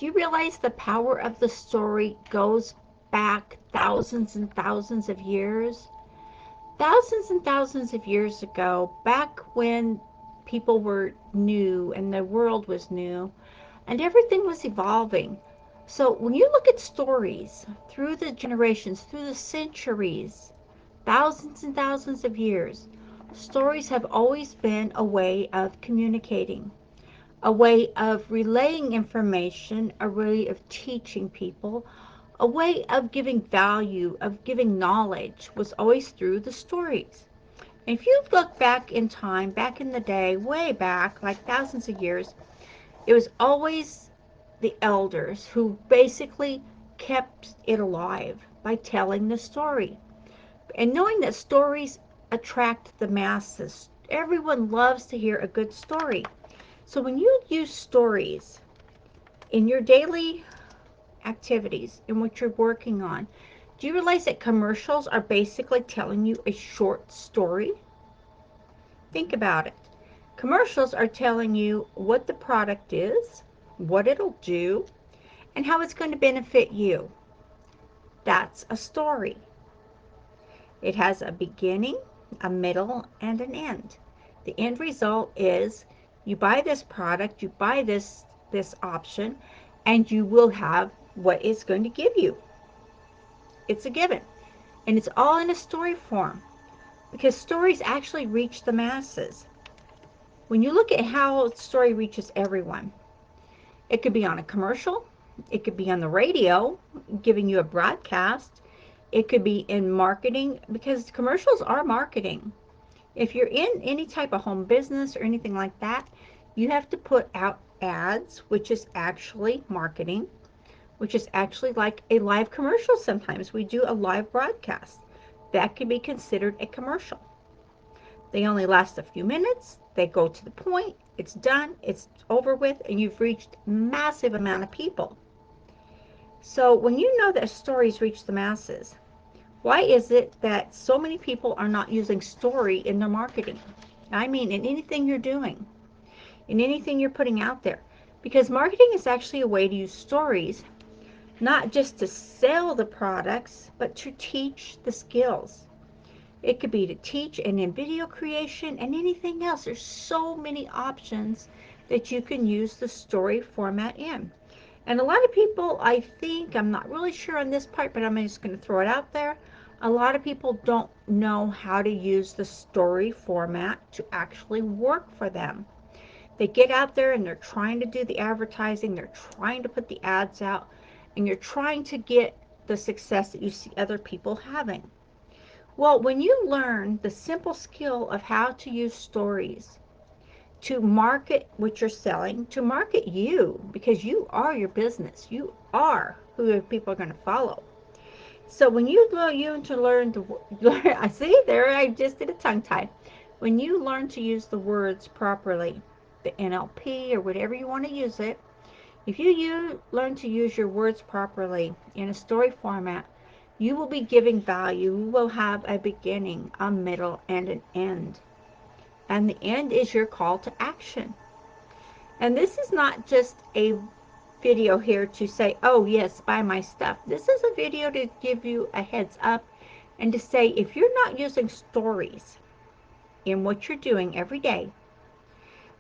Do you realize the power of the story goes back thousands and thousands of years? Thousands and thousands of years ago, back when people were new and the world was new and everything was evolving. So when you look at stories through the generations, through the centuries, thousands and thousands of years, stories have always been a way of communicating, a way of relaying information, a way of teaching people, a way of giving value, of giving knowledge was always through the stories. And if you look back in time, back in the day, way back, like thousands of years, it was always the elders who basically kept it alive by telling the story. And knowing that stories attract the masses, everyone loves to hear a good story. So when you use stories in your daily activities, in what you're working on, do you realize that commercials are basically telling you a short story? Think about it. Commercials are telling you what the product is, what it'll do, and how it's going to benefit you. That's a story. It has a beginning, a middle, and an end. The end result is you buy this product, you buy this option, and you will have what it's going to give you. It's a given. And it's all in a story form because stories actually reach the masses. When you look at how a story reaches everyone, it could be on a commercial, it could be on the radio, giving you a broadcast, it could be in marketing because commercials are marketing. If you're in any type of home business or anything like that, you have to put out ads, which is actually marketing, which is actually like a live commercial sometimes. We do a live broadcast. That can be considered a commercial. They only last a few minutes. They go to the point. It's done. It's over with, and you've reached a massive amount of people. So when you know that stories reach the masses, why is it that so many people are not using story in their marketing? I mean, in anything you're doing, in anything you're putting out there. Because marketing is actually a way to use stories, not just to sell the products, but to teach the skills. It could be to teach and in video creation and anything else. There's so many options that you can use the story format in. And a lot of people, I think, I'm not really sure on this part, but I'm just going to throw it out there. A lot of people don't know how to use the story format to actually work for them. They get out there and they're trying to do the advertising, they're trying to put the ads out, and you're trying to get the success that you see other people having. Well, when you learn the simple skill of how to use stories to market what you're selling, to market you, because you are your business, you are who people are going to follow. So when you to learn to I see there I just did a tongue tie. When you learn to use the words properly, the NLP or whatever you want to use it, if learn to use your words properly in a story format, you will be giving value. You will have a beginning, a middle, and an end. And the end is your call to action. And this is not just a video here to say, oh yes, buy my stuff. This is a video to give you a heads up and to say, if you're not using stories in what you're doing every day,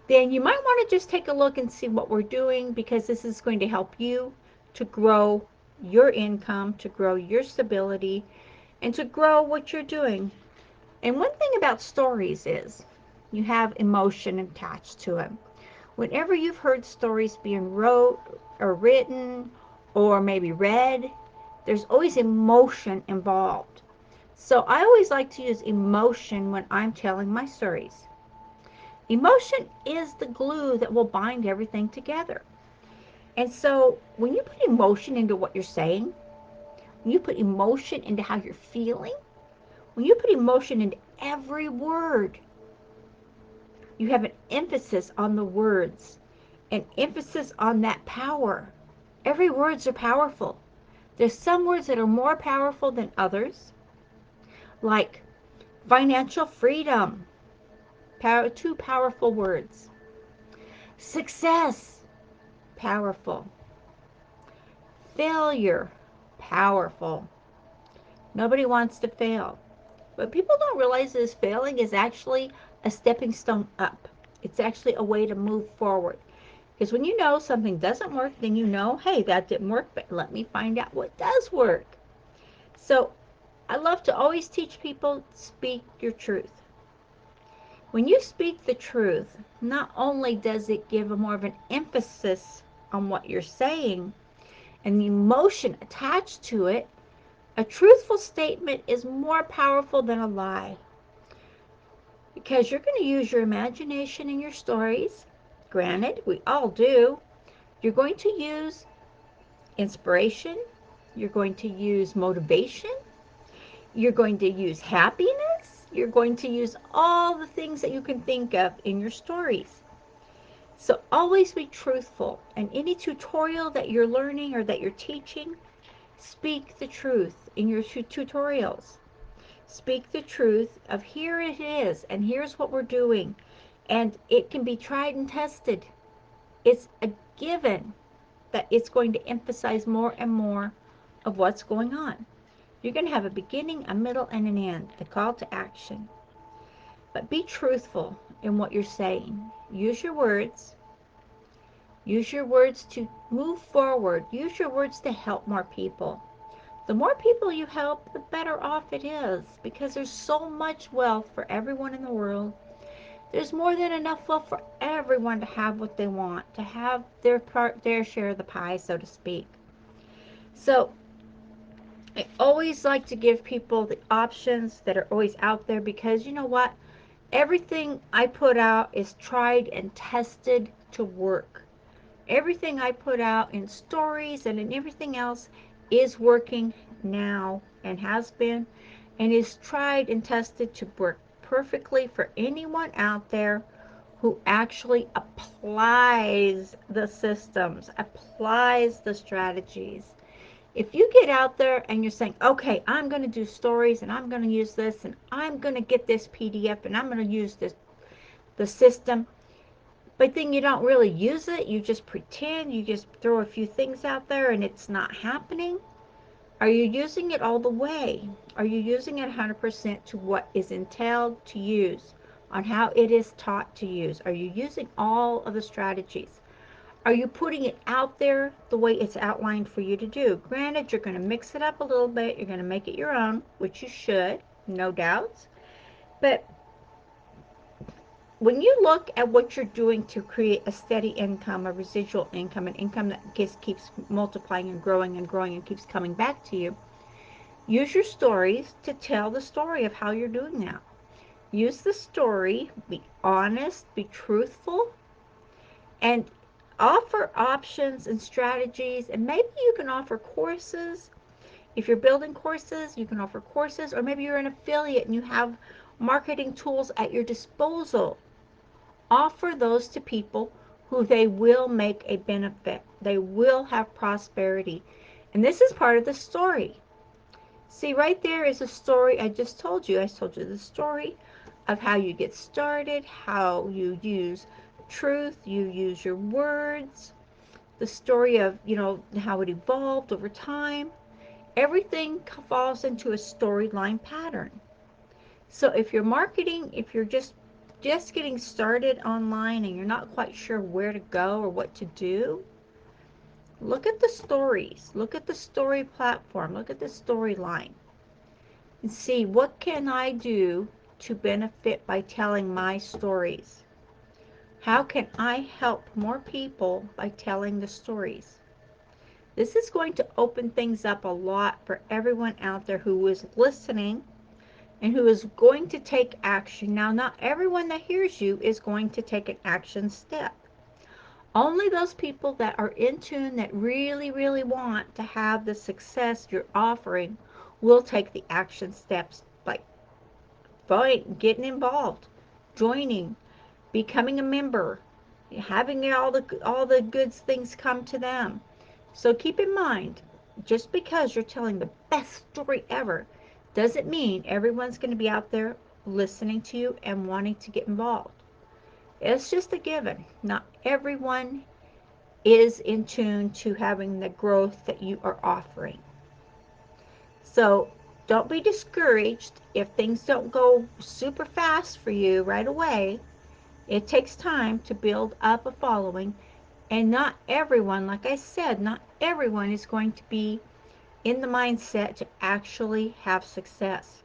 then you might want to just take a look and see what we're doing, because this is going to help you to grow your income, to grow your stability, and to grow what you're doing. And one thing about stories is you have emotion attached to them. Whenever you've heard stories being wrote or written or maybe read, there's always emotion involved. So I always like to use emotion when I'm telling my stories. Emotion is the glue that will bind everything together. And so when you put emotion into what you're saying, when you put emotion into how you're feeling, when you put emotion into every word, you have an emphasis on the words, an emphasis on that power. Every words are powerful. There's some words that are more powerful than others, like financial freedom, two powerful words. Success, powerful. Failure, powerful. Nobody wants to fail. But people don't realize this failing is actually a stepping stone up. It's actually a way to move forward. Because when you know something doesn't work, then you know, hey, that didn't work, but let me find out what does work. So I love to always teach people speak your truth. When you speak the truth, not only does it give a more of an emphasis on what you're saying and the emotion attached to it, a truthful statement is more powerful than a lie because you're going to use your imagination in your stories. Granted, we all do. You're going to use inspiration, you're going to use motivation, you're going to use happiness, you're going to use all the things that you can think of in your stories. So always be truthful. And any tutorial that you're learning or that you're teaching, speak the truth in your tutorials. Speak the truth of here it is and here's what we're doing. And it can be tried and tested. It's a given that it's going to emphasize more and more of what's going on. You're going to have a beginning, a middle, and an end, the call to action. But be truthful in what you're saying. Use your words. Use your words to move forward. Use your words to help more people. The more people you help, the better off it is because there's so much wealth for everyone in the world. There's more than enough wealth for everyone to have what they want, to have their share of the pie, so to speak. So I always like to give people the options that are always out there because you know what? Everything I put out is tried and tested to work. Everything I put out in stories and in everything else is working now and has been and is tried and tested to work perfectly for anyone out there who actually applies the systems, applies the strategies. If you get out there and you're saying, okay, I'm going to do stories and I'm going to use this and I'm going to get this PDF and I'm going to use the system, but then you don't really use it, you just pretend, you just throw a few things out there and it's not happening. Are you using it all the way? Are you using it 100% to what is entailed to use, on how it is taught to use? Are you using all of the strategies? Are you putting it out there the way it's outlined for you to do? Granted, you're going to mix it up a little bit. You're going to make it your own, which you should, no doubts. But when you look at what you're doing to create a steady income, a residual income, an income that just keeps multiplying and growing and keeps coming back to you, use your stories to tell the story of how you're doing that. Use the story, be honest, be truthful, and offer options and strategies. And maybe you can offer courses. If you're building courses, you can offer courses, or maybe you're an affiliate and you have marketing tools at your disposal. Offer those to people who they will make a benefit. They will have prosperity. And this is part of the story. See, right there is a story I just told you. I told you the story of how you get started, how you use truth, you use your words, the story of, how it evolved over time. Everything falls into a storyline pattern. So if you're marketing, if you're just getting started online and you're not quite sure where to go or what to do, look at the stories. Look at the story platform. Look at the storyline and see what can I do to benefit by telling my stories. How can I help more people by telling the stories? This is going to open things up a lot for everyone out there who is listening and who is going to take action. Now, not everyone that hears you is going to take an action step. Only those people that are in tune, that really, really want to have the success you're offering, will take the action steps, like getting involved, joining, becoming a member, having all the good things come to them. So keep in mind, just because you're telling the best story ever doesn't mean everyone's going to be out there listening to you and wanting to get involved. It's just a given. Not everyone is in tune to having the growth that you are offering. So don't be discouraged if things don't go super fast for you right away. It takes time to build up a following, and not everyone, like I said, not everyone is going to be in the mindset to actually have success.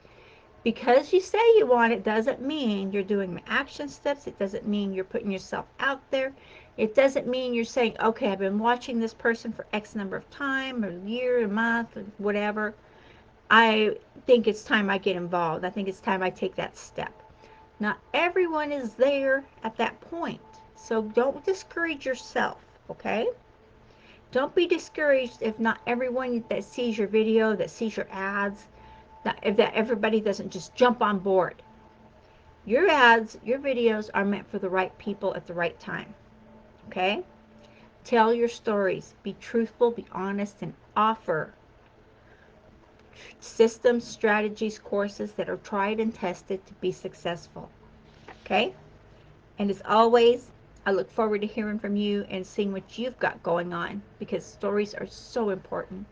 Because you say you want it doesn't mean you're doing the action steps. It doesn't mean you're putting yourself out there. It doesn't mean you're saying, okay, I've been watching this person for X number of time, or a year, a month, or whatever. I think it's time I get involved. I think it's time I take that step. Not everyone is there at that point. So don't discourage yourself, okay? Don't be discouraged if not everyone that sees your video, that sees your ads, that everybody doesn't just jump on board. Your ads, your videos are meant for the right people at the right time, okay? Tell your stories. Be truthful, be honest, and offer systems, strategies, courses that are tried and tested to be successful, okay? And as always, I look forward to hearing from you and seeing what you've got going on, because stories are so important.